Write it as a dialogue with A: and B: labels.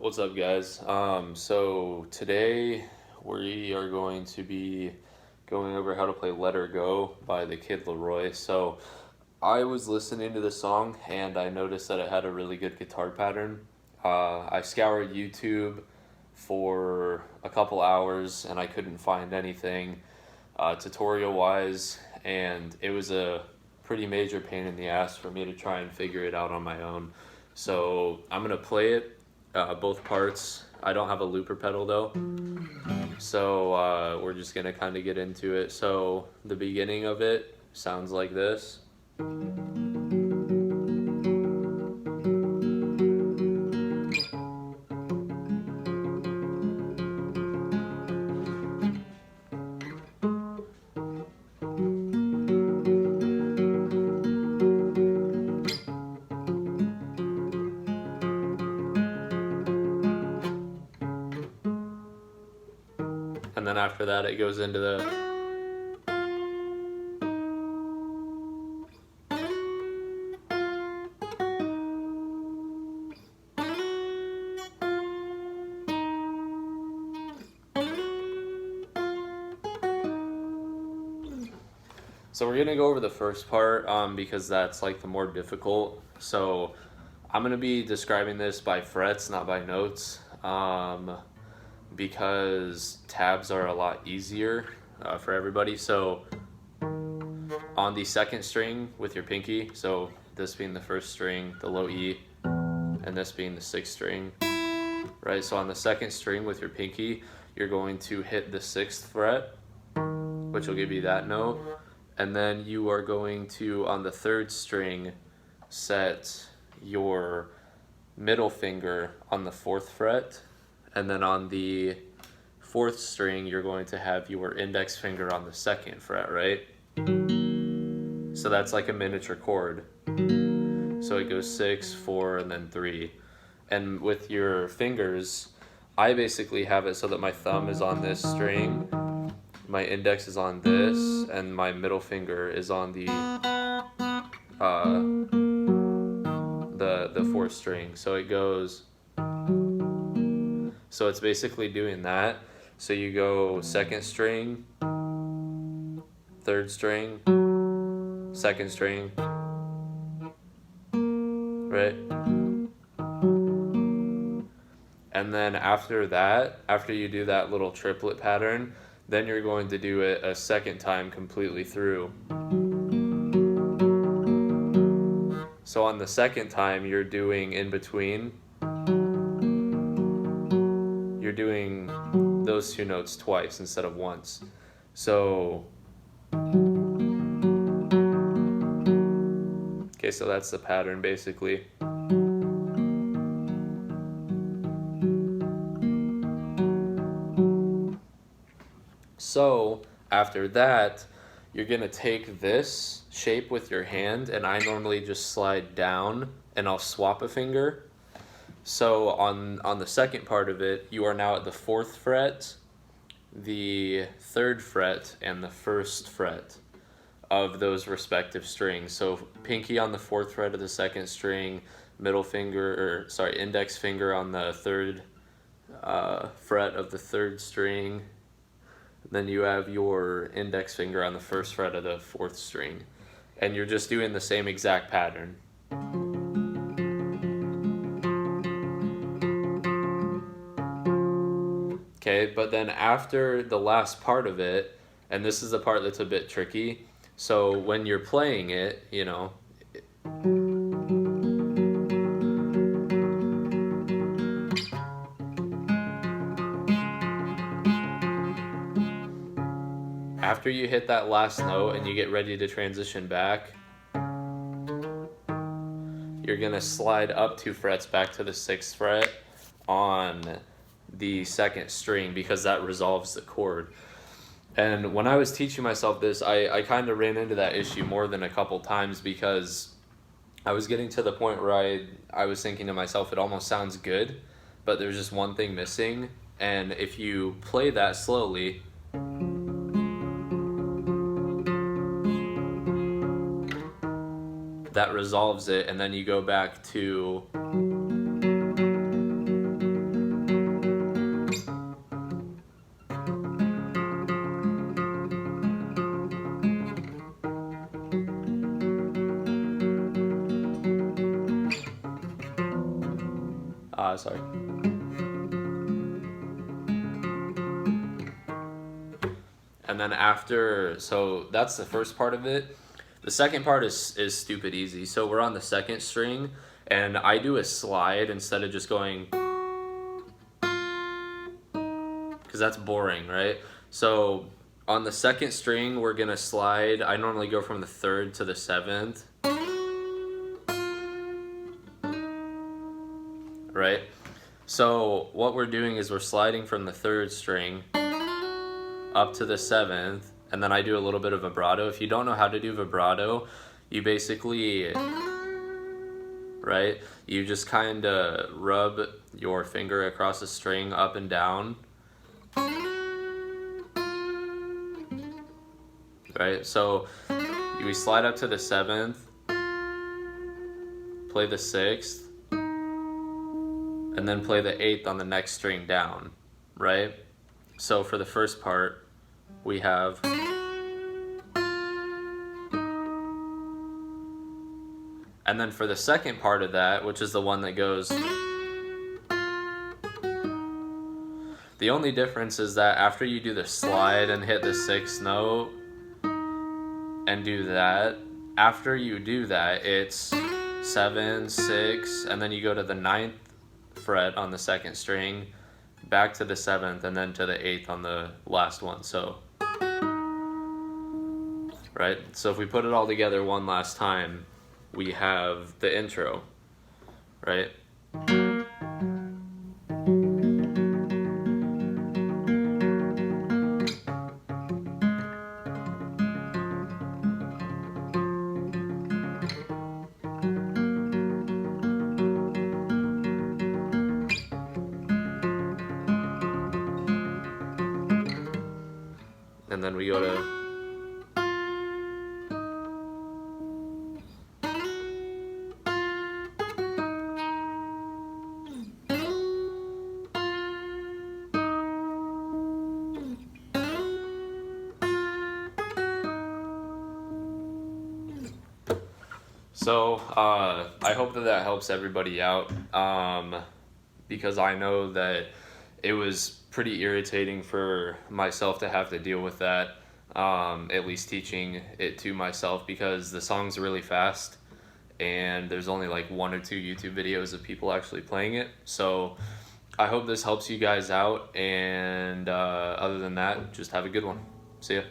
A: What's up, guys? So today we are going to be going over how to play Let Her Go by the kid Laroi. So I was listening to the song and I noticed that it had a really good guitar pattern. I scoured YouTube for a couple hours and I couldn't find anything tutorial wise, and it was a pretty major pain in the ass for me to try and figure it out on my own. So I'm gonna play it both parts. I don't have a looper pedal though, so we're just gonna kind of get into it. So the beginning of it sounds like this. And then after that it goes into the So we're gonna go over the first part because that's like the more difficult. So I'm gonna be describing this by frets, not by notes, because tabs are a lot easier for everybody. So on the second string with your pinky, so this being the first string, the low E, and this being the sixth string, right? So on the second string with your pinky, you're going to hit the sixth fret, which will give you that note. And then you are going to, on the third string, set your middle finger on the fourth fret. And then on the fourth string, you're going to have your index finger on the second fret, right? So that's like a miniature chord. So it goes 6, 4, and then 3. And with your fingers, I basically have it so that my thumb is on this string, my index is on this, and my middle finger is on the fourth string. So it goes, so it's basically doing that. So you go second string, third string, second string, right? And then after that, after you do that little triplet pattern, then you're going to do it a second time completely through. So on the second time, you're doing in between. You're doing those two notes twice instead of once. So, okay, so that's the pattern basically. So after that, you're gonna take this shape with your hand, and I normally just slide down and I'll swap a finger. So on the second part of it, you are now at the fourth fret, the third fret, and the first fret of those respective strings. So pinky on the fourth fret of the second string, index finger on the third fret of the third string. Then you have your index finger on the first fret of the fourth string. And you're just doing the same exact pattern. Okay, but then after the last part of it, and this is the part that's a bit tricky, so when you're playing it, you know, after you hit that last note and you get ready to transition back, you're gonna slide up 2 frets back to the 6th fret on the second string because that resolves the chord. And when I was teaching myself this, I kind of ran into that issue more than a couple times because I was getting to the point where I was thinking to myself, it almost sounds good, but there's just one thing missing. And if you play that slowly, that resolves it, and then you go back to Sorry. And then after, so that's the first part of it. The second part is stupid easy. So we're on the second string, and I do a slide instead of just going, because that's boring, right? So on the second string, we're gonna slide. I normally go from the third to the seventh, right? So what we're doing is we're sliding from the third string up to the seventh, and then I do a little bit of vibrato. If you don't know how to do vibrato, you basically, right, you just kind of rub your finger across the string up and down, right? So we slide up to the seventh, play the sixth, and then play the eighth on the next string down, right? So for the first part, we have, and then for the second part of that, which is the one that goes, the only difference is that after you do the slide and hit the sixth note and do that, after you do that, it's 7, 6, and then you go to the 9th fret on the second string, back to the 7th, and then to the 8th on the last one. So, right? So if we put it all together one last time, we have the intro, right? And then we go to, so I hope that helps everybody out, because I know that it was pretty irritating for myself to have to deal with that, at least teaching it to myself, because the song's really fast and there's only like 1 or 2 YouTube videos of people actually playing it. So I hope this helps you guys out, and other than that, just have a good one. See ya.